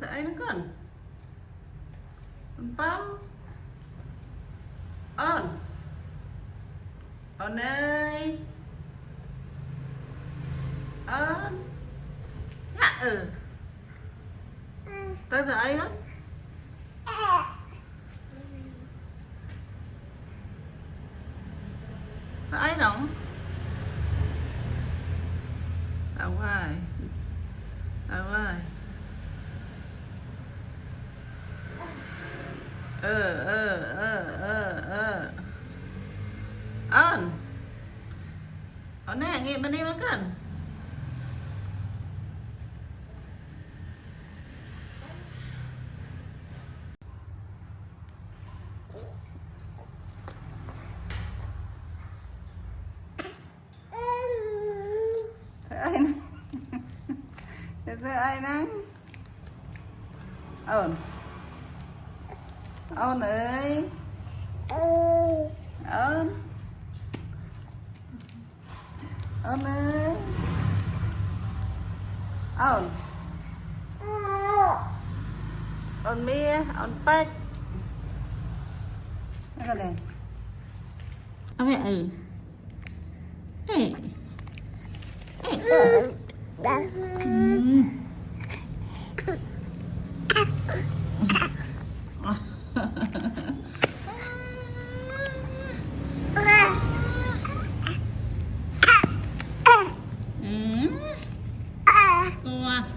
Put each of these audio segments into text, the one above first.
Thế ấy nó cần bao ơn ơn ơi ơn dạ tới giờ ấy á ấy đâu đâu rồi đâu rồi ơn ơn nè nghe bên đây mới cần thế ai nè thế ai nè ơn ơn ơi ơn ơn ơi ơn ơn mía ơn bách cái này ơn mẹ ê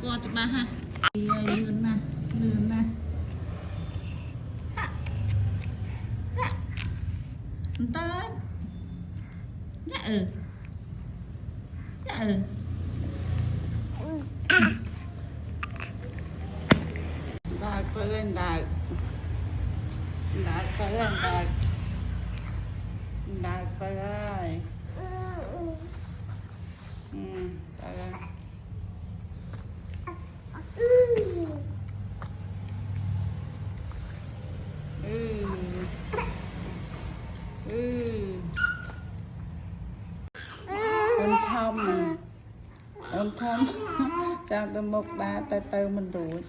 Cô chụp ba ha lươn nè tới dạ dạ đại tới lên đại tới lên đại tới ơi tới lên ôn thơm trang từ một đá tay từ mình đuổi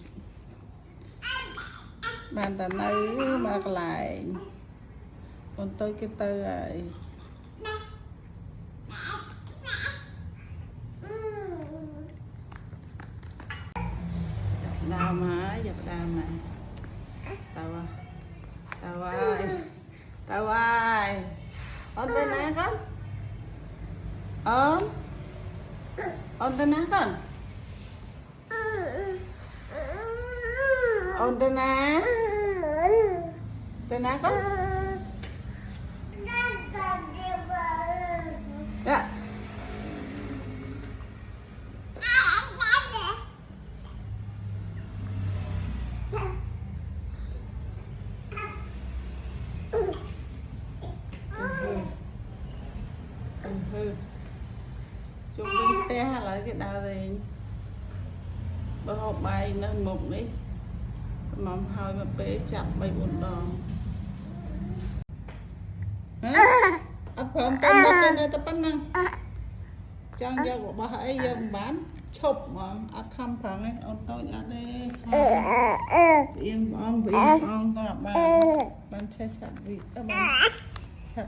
bàn ta nơi mà lại còn tôi cái từ rồi đào mà giật đào này tao ơi ôn tên nè con ôn tên nè con ôn tên nè con dạ chụp bên té lại cái đào này bữa hộp bay nó mục đấy mong hơi mà bế chặt bay buồn đòn ấp phẩm tên nó tên này ta bắt năng chẳng cho của bà hãy dân bán chụp mà ắt khăm phẳng ấy ông tôi ăn đi yên ông vì ông ta bạn chơi chặt vị các bạn chặt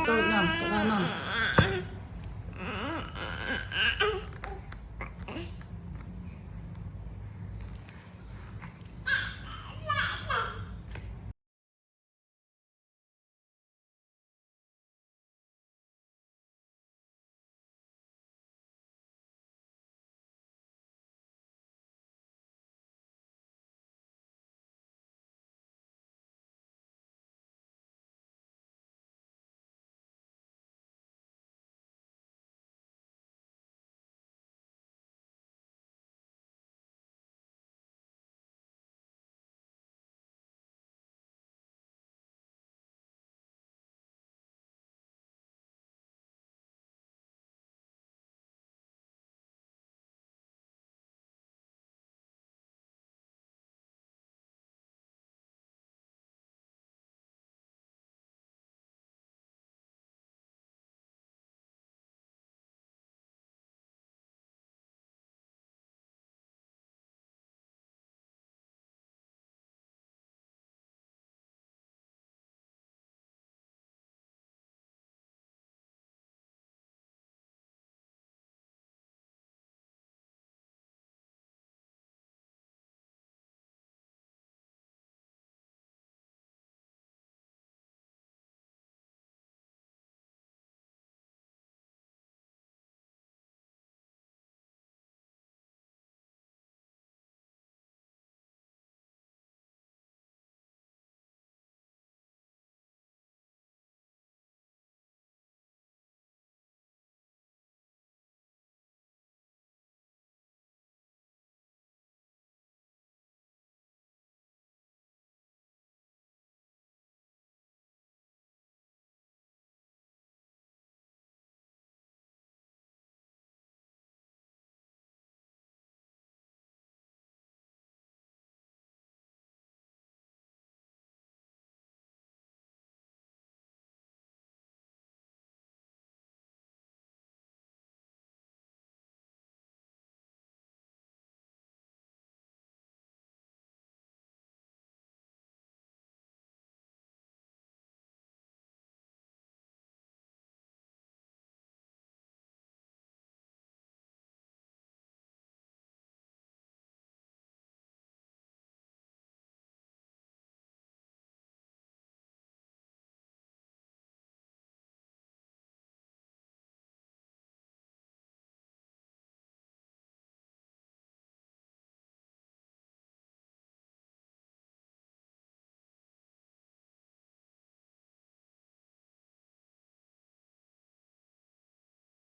tôi nào